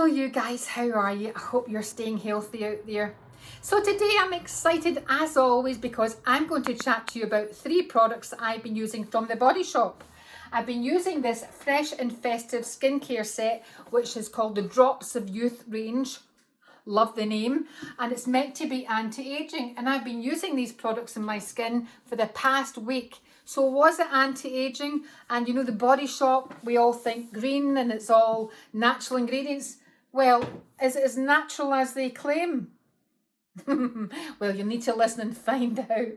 you guys, how are you? I hope you're staying healthy out there. So today I'm excited as always because I'm going to chat to you about 3 products that I've been using from the Body Shop. I've been using this fresh and festive skincare set, which is called the Drops of Youth range. Love the name. And it's meant to be anti-aging. And I've been using these products in my skin for the past week. So was it anti-aging? And you know, the Body Shop, we all think green and it's all natural ingredients. Well, is it as natural as they claim? Well, you need to listen and find out.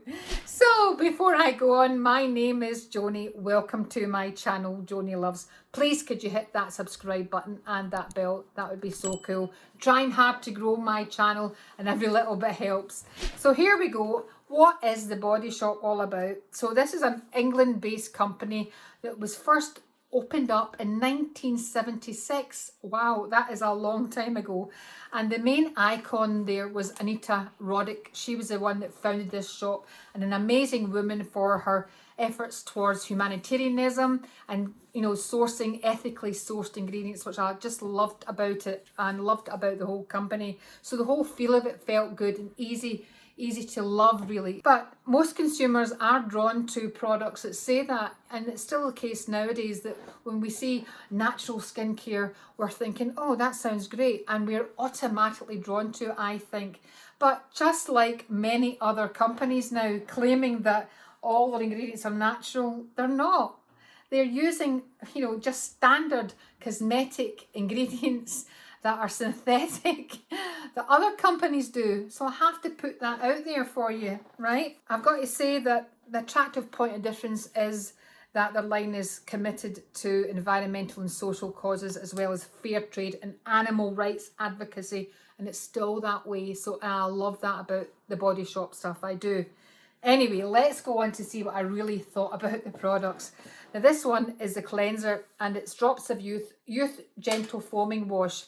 So before I go on, my name is Joanie. Welcome to my channel, Joanie Loves. Please could you hit that subscribe button and that bell? That would be so cool. Trying hard to grow my channel and every little bit helps. So here we go. What is the Body Shop all about? So this is an England-based company that was first opened up in 1976. Wow, that is a long time ago. And the main icon there was Anita Roddick. She was the one that founded this shop, and an amazing woman for her efforts towards humanitarianism and, you know, sourcing ethically sourced ingredients, which I just loved about it and loved about the whole company. So the whole feel of it felt good and easy to love, really. But most consumers are drawn to products that say that, and it's still the case nowadays that when we see natural skincare, we're thinking, oh, that sounds great, and we're automatically drawn to it, I think. But just like many other companies now claiming that all their ingredients are natural, they're not. They're using, you know, just standard cosmetic ingredients that are synthetic that other companies do. So I have to put that out there for you, right? I've got to say that the attractive point of difference is that their line is committed to environmental and social causes, as well as fair trade and animal rights advocacy, and it's still that way. So I love that about the Body Shop stuff, I do. Anyway, let's go on to see what I really thought about the products. Now this one is the cleanser, and it's Drops of Youth Gentle Foaming Wash.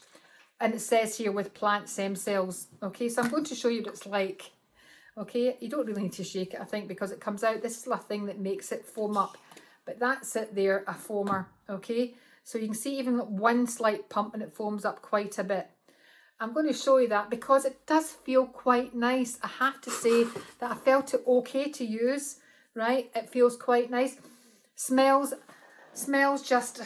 And it says here with plant stem cells. Okay, so I'm going to show you what it's like. Okay, you don't really need to shake it, I think, because it comes out. This is the thing that makes it foam up. But that's it there, a foamer. Okay, so you can see even one slight pump and it foams up quite a bit. I'm going to show you that because it does feel quite nice. I have to say that I felt it okay to use, right? It feels quite nice. Smells just,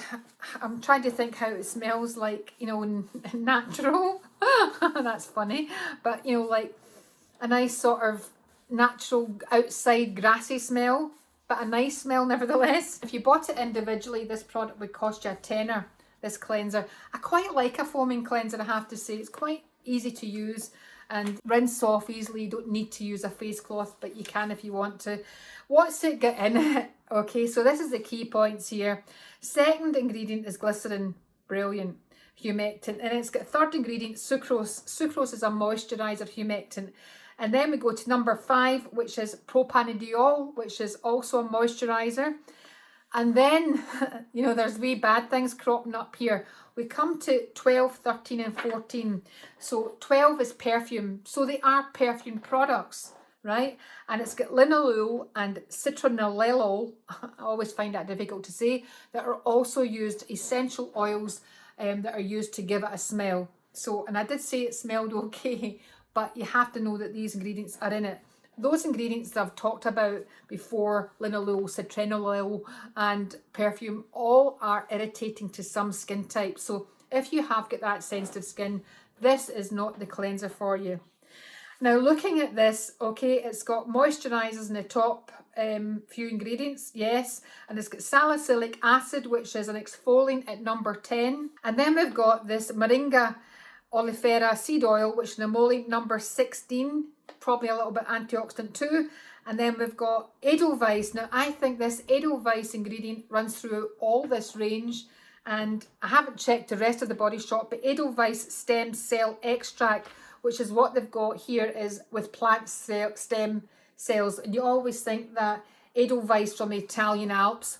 I'm trying to think how it smells like, you know, natural. That's funny. But, you know, like a nice sort of natural outside grassy smell, but a nice smell nevertheless. If you bought it individually, this product would cost you £10, this cleanser. I quite like a foaming cleanser, I have to say. It's quite easy to use and rinse off easily. You don't need to use a face cloth, but you can if you want to. What's it got in it? Okay, so this is the key points here. Second ingredient is glycerin, brilliant, humectant, and it's got third ingredient, sucrose. Sucrose is a moisturizer, humectant. And then we go to number 5, which is propanediol, which is also a moisturizer. And then, you know, there's wee bad things cropping up here. We come to 12, 13 and 14. So 12 is perfume. So they are perfume products, right? And it's got linalool and citronellol, I always find that difficult to say, that are also used, essential oils that are used to give it a smell. So, and I did say it smelled okay, but you have to know that these ingredients are in it. Those ingredients that I've talked about before, linalool, citronellol and perfume, all are irritating to some skin types. So if you have got that sensitive skin, this is not the cleanser for you. Now looking at this, okay, it's got moisturizers in the top few ingredients, yes, and it's got salicylic acid, which is an exfoliant at number 10. And then we've got this Moringa oleifera seed oil, which is an emollient number 16, probably a little bit antioxidant too. And then we've got Edelweiss. Now I think this Edelweiss ingredient runs through all this range, and I haven't checked the rest of the Body Shop, but Edelweiss stem cell extract, which is what they've got here, is with plant stem cells. And you always think that Edelweiss from the Italian Alps,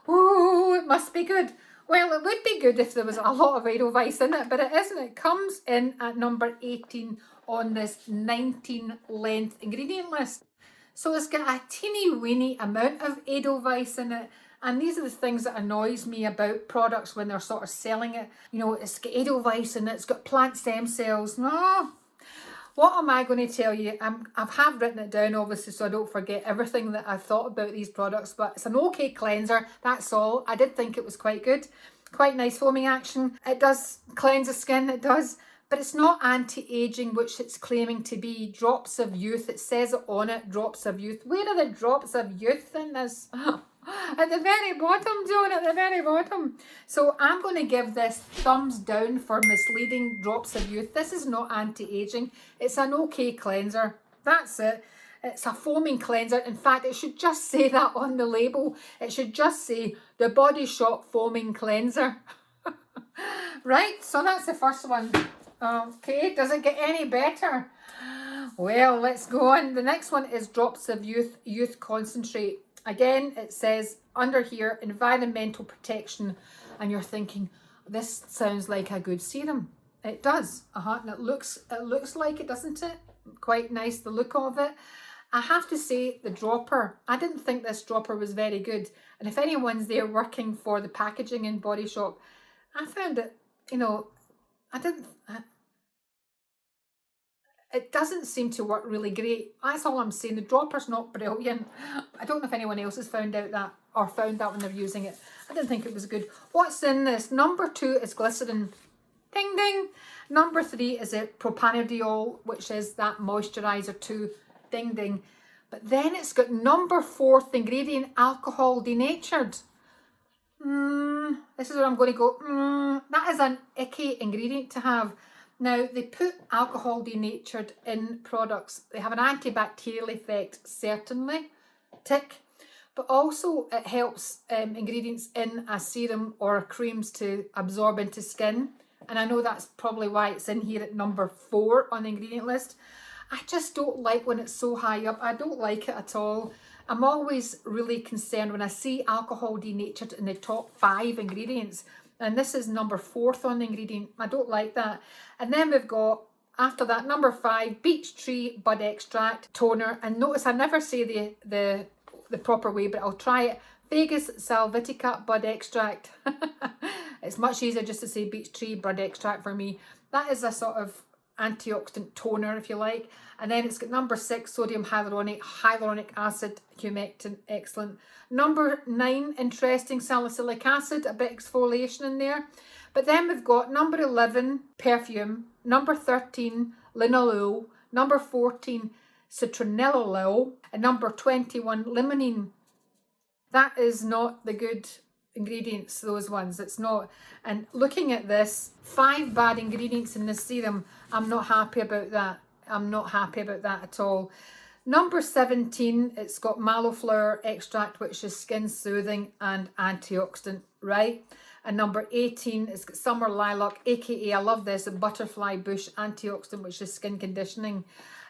oh, it must be good. Well, it would be good if there was a lot of Edelweiss in it, but it isn't. It comes in at number 18 on this 19 length ingredient list. So it's got a teeny weeny amount of Edelweiss in it, And these are the things that annoys me about products when they're sort of selling it. You know, it's got Edelweiss and it's got plant stem cells. No. What am I going to tell you? I have written it down, obviously, so I don't forget everything that I've thought about these products. But it's an okay cleanser, that's all. I did think it was quite good. Quite nice foaming action. It does cleanse the skin, it does. But it's not anti-aging, which it's claiming to be. Drops of youth, it says it on it, drops of youth. Where are the drops of youth in this? At the very bottom, Joan, at the very bottom. So I'm going to give this thumbs down for misleading drops of youth. This is not anti-aging. It's an okay cleanser. That's it. It's a foaming cleanser. In fact, it should just say that on the label. It should just say the Body Shop foaming cleanser. Right, so that's the first one. Okay, does it get any better? Well, let's go on. The next one is Drops of Youth Concentrate. Again, it says under here, environmental protection. And you're thinking, this sounds like a good serum. It does. And it looks like it, doesn't it? Quite nice, the look of it. I have to say, the dropper, I didn't think this dropper was very good. And if anyone's there working for the packaging in Body Shop, I found it, you know, it doesn't seem to work really great. That's all I'm saying. The dropper's not brilliant. I don't know if anyone else has found out that or found that when they're using it. I didn't think it was good. What's in this? Number 2 is glycerin. Ding ding. Number 3 is a propanediol, which is that moisturizer too. Ding ding. But then it's got number 4th ingredient, alcohol denatured. This is where I'm going to go. That is an icky ingredient to have. Now, they put alcohol denatured in products. They have an antibacterial effect, certainly, tick. But also it helps ingredients in a serum or creams to absorb into skin. And I know that's probably why it's in here at number 4 on the ingredient list. I just don't like when it's so high up. I don't like it at all. I'm always really concerned when I see alcohol denatured in the top 5 ingredients. And this is number 4th on the ingredient. I don't like that. And then we've got, after that, number 5, beech tree bud extract toner. And notice I never say the proper way, but I'll try it. Vegas salvitica bud extract. It's much easier just to say beech tree bud extract for me. That is a sort of antioxidant toner, if you like. And then it's got number 6, sodium hyaluronic acid, humectant, excellent. Number 9, interesting, salicylic acid, a bit exfoliation in there. But then we've got number 11, perfume. Number 13, linalool. Number 14, citronellol. And number 21, limonene. That is not the good ingredients, those ones. It's not. And looking at this, 5 bad ingredients in this serum, I'm not happy about that. I'm not happy about that at all. Number 17, it's got mallow flower extract, which is skin soothing and antioxidant, right? And number 18, it's got summer lilac, aka, I love this, a butterfly bush antioxidant, which is skin conditioning.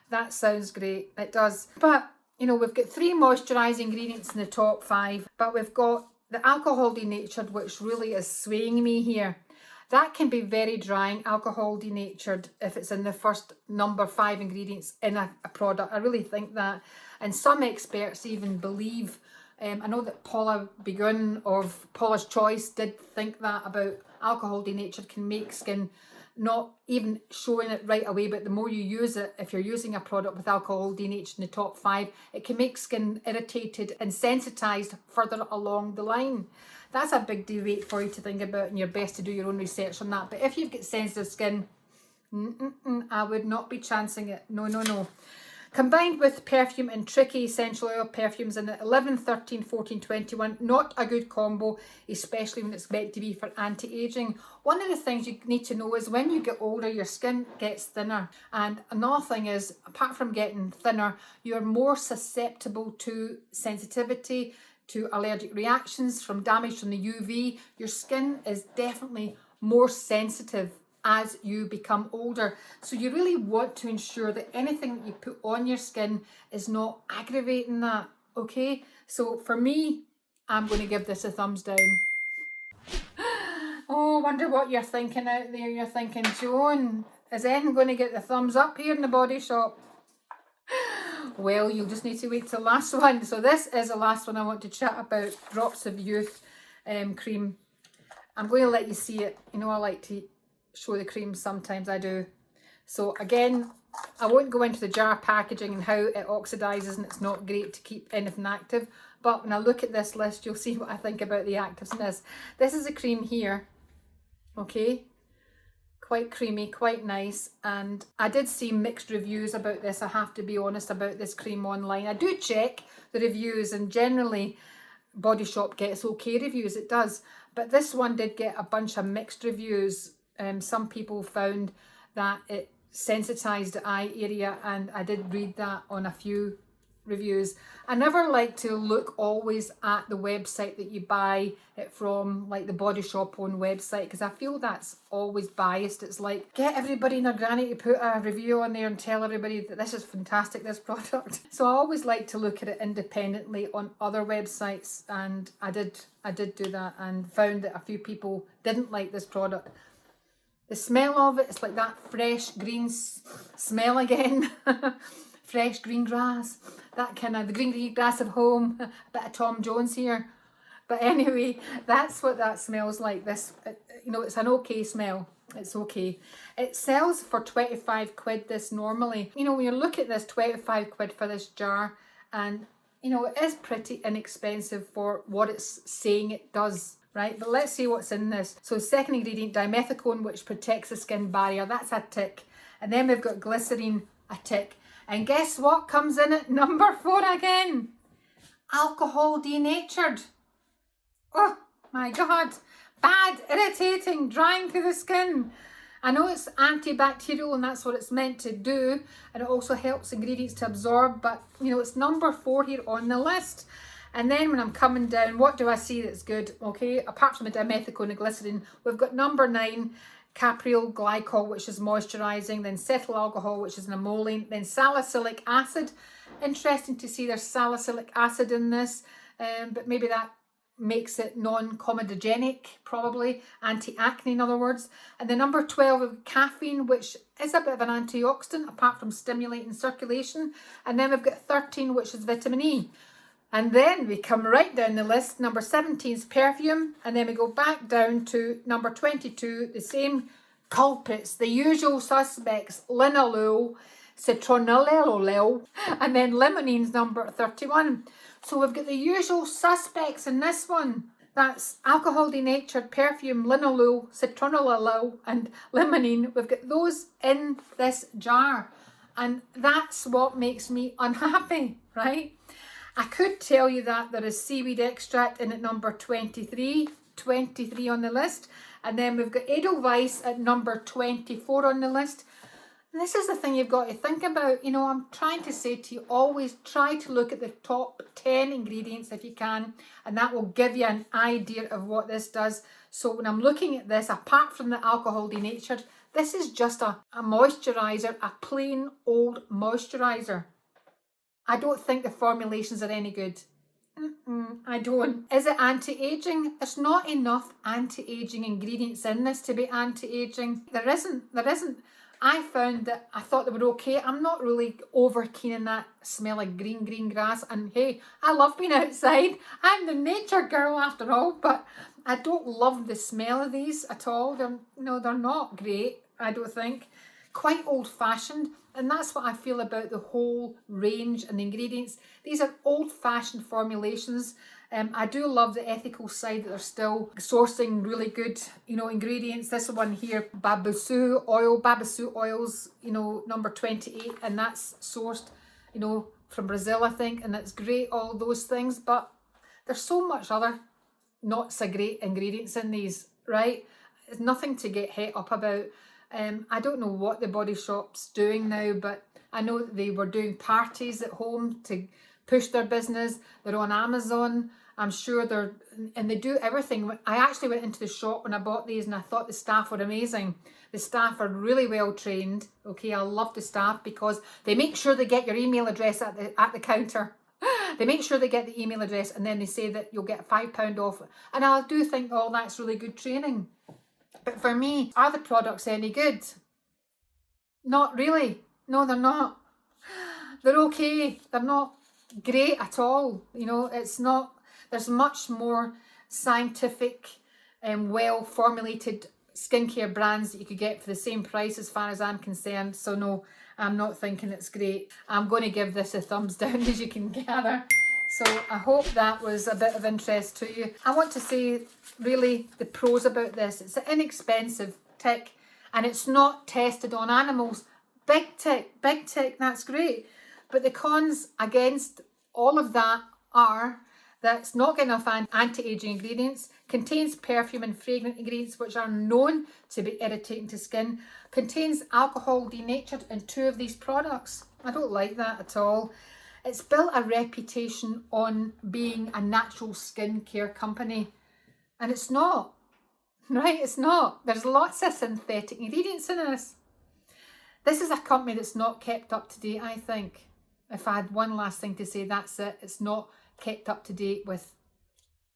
That sounds great, it does. But, you know, we've got 3 moisturising ingredients in the top 5, but we've got the alcohol denatured, which really is swaying me here. That can be very drying, alcohol denatured, if it's in the first number 5 ingredients in a product. I really think that. And some experts even believe, I know that Paula Begun of Paula's Choice did think that about alcohol denatured can make skin, not even showing it right away, but the more you use it, if you're using a product with alcohol denatured in the top 5, it can make skin irritated and sensitized further along the line. That's a big debate for you to think about, and you're best to do your own research on that. But if you've got sensitive skin, I would not be chancing it. No, no, no. Combined with perfume and tricky essential oil perfumes in it, 11, 13, 14, 21, not a good combo, especially when it's meant to be for anti-aging. One of the things you need to know is when you get older, your skin gets thinner. And another thing is, apart from getting thinner, you're more susceptible to sensitivity, to allergic reactions from damage from the UV. Your skin is definitely more sensitive as you become older. So you really want to ensure that anything that you put on your skin is not aggravating that, okay? So for me, I'm going to give this a thumbs down. Oh, I wonder what you're thinking out there. You're thinking, Joan, is anyone going to get the thumbs up here in the Body Shop? Well, you'll just need to wait till the last one. So this is the last one I want to chat about, Drops of Youth cream. I'm going to let you see it. You know, I like to show the cream sometimes, I do. So again, I won't go into the jar packaging and how it oxidizes and it's not great to keep anything active. But when I look at this list, you'll see what I think about the actives in this. This is a cream here, okay? Quite creamy, quite nice. And I did see mixed reviews about this, I have to be honest, about this cream online. I do check the reviews, and generally Body Shop gets okay reviews, it does. But this one did get a bunch of mixed reviews. Some people found that it sensitized the eye area, and I did read that on a few reviews. I never like to look always at the website that you buy it from, like the Body Shop own website, because I feel that's always biased. It's like, get everybody and their granny to put a review on there and tell everybody that this is fantastic, this product. So I always like to look at it independently on other websites, and I did do that and found that a few people didn't like this product. The smell of it, it's like that fresh green smell again. Fresh green grass, that kind of, the green grass of home, a bit of Tom Jones here. But anyway, that's what that smells like. This, you know, it's an okay smell. It's okay. It sells for 25 quid this normally. You know, when you look at this, 25 quid for this jar, and you know, it is pretty inexpensive for what it's saying it does. Right, but let's see what's in this. So second ingredient, dimethicone, which protects the skin barrier. That's a tick. And then we've got glycerine, a tick. And guess what comes in at number 4 again? Alcohol denatured. Oh my God. Bad, irritating, drying to the skin. I know it's antibacterial and that's what it's meant to do. And it also helps ingredients to absorb. But, you know, it's number 4 here on the list. And then when I'm coming down, what do I see that's good? Okay, apart from the dimethicone and glycerin, we've got number 9, capryl glycol, which is moisturising, then cetyl alcohol, which is an emollient, then salicylic acid. Interesting to see there's salicylic acid in this, but maybe that makes it non-comedogenic, probably, anti-acne in other words. And the number 12 of caffeine, which is a bit of an antioxidant, apart from stimulating circulation. And then we've got 13, which is vitamin E. And then we come right down the list. Number 17 is perfume. And then we go back down to number 22, the same culprits, the usual suspects, linalool, citronellulol, and then limonene's number 31. So we've got the usual suspects in this one. That's alcohol denatured, perfume, linalool, citronellulol, and limonene. We've got those in this jar. And that's what makes me unhappy, right? I could tell you that there is seaweed extract in at number 23 on the list. And then we've got Edelweiss at number 24 on the list. And this is the thing you've got to think about. You know, I'm trying to say to you, always try to look at the top 10 ingredients if you can. And that will give you an idea of what this does. So when I'm looking at this, apart from the alcohol denatured, this is just a moisturiser, a plain old moisturiser. I don't think the formulations are any good. I don't. Is it anti-aging? There's not enough anti-aging ingredients in this to be anti-aging. There isn't. I found that I thought they were okay. I'm not really over keen on that smell of green grass. And hey, I love being outside. I'm the nature girl after all, but I don't love the smell of these at all. They're not great, I don't think. Quite old-fashioned. And that's what I feel about the whole range and the ingredients. These are old-fashioned formulations. I do love the ethical side that they're still sourcing really good, ingredients. This one here, babassu oils, number 28, and that's sourced, from Brazil, I think, and that's great, all those things. But there's so much other not so great ingredients in these, right? It's nothing to get het up about. I don't know what the Body Shop's doing now, but I know that they were doing parties at home to push their business. They're on Amazon. I'm sure they do everything. I actually went into the shop when I bought these and I thought the staff were amazing. The staff are really well trained. Okay, I love the staff because they make sure they get your email address at the counter. They make sure they get the email address and then they say that you'll get £5 off. And I do think, oh, that's really good training. But for me, are the products any good? Not really. No, they're not. they're okay. They're not great at all. You know, it's not, there's much more scientific and well formulated skincare brands that you could get for the same price as far as I'm concerned. So no, I'm not thinking it's great. I'm going to give this a thumbs down, as you can gather. So I hope that was a bit of interest to you. I want to say really the pros about this. It's an inexpensive tick and it's not tested on animals. Big tick, that's great. But the cons against all of that are that it's not got enough anti-aging ingredients, contains perfume and fragrant ingredients which are known to be irritating to skin, contains alcohol denatured in 2 of these products. I don't like that at all. It's built a reputation on being a natural skincare company, and it's not, right? It's not. There's lots of synthetic ingredients in this. This is a company that's not kept up to date, I think. If I had one last thing to say, that's it. It's not kept up to date with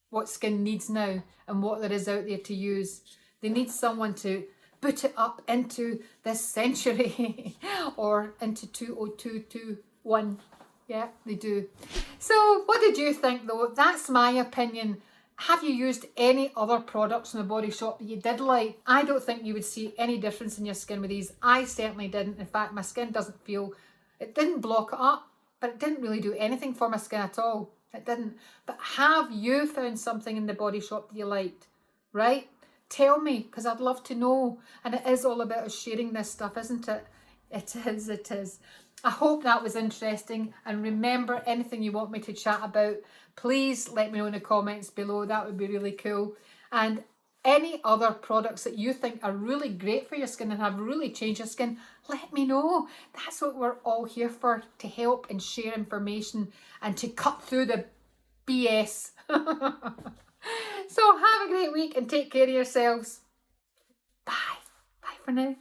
what skin needs now and what there is out there to use. They need someone to boot it up into this century or into 2021. Yeah, they do. So what did you think though? That's my opinion. Have you used any other products in the Body Shop that you did like? I don't think you would see any difference in your skin with these. I certainly didn't. In fact, my skin doesn't feel, it didn't block it up, but it didn't really do anything for my skin at all. It didn't. But have you found something in the Body Shop that you liked? Right? Tell me, because I'd love to know. And it is all about us sharing this stuff, isn't it? It is, it is. I hope that was interesting. And remember, anything you want me to chat about, please let me know in the comments below. That would be really cool. And any other products that you think are really great for your skin and have really changed your skin, let me know. That's what we're all here for, to help and share information and to cut through the BS. So have a great week and take care of yourselves. Bye. Bye for now.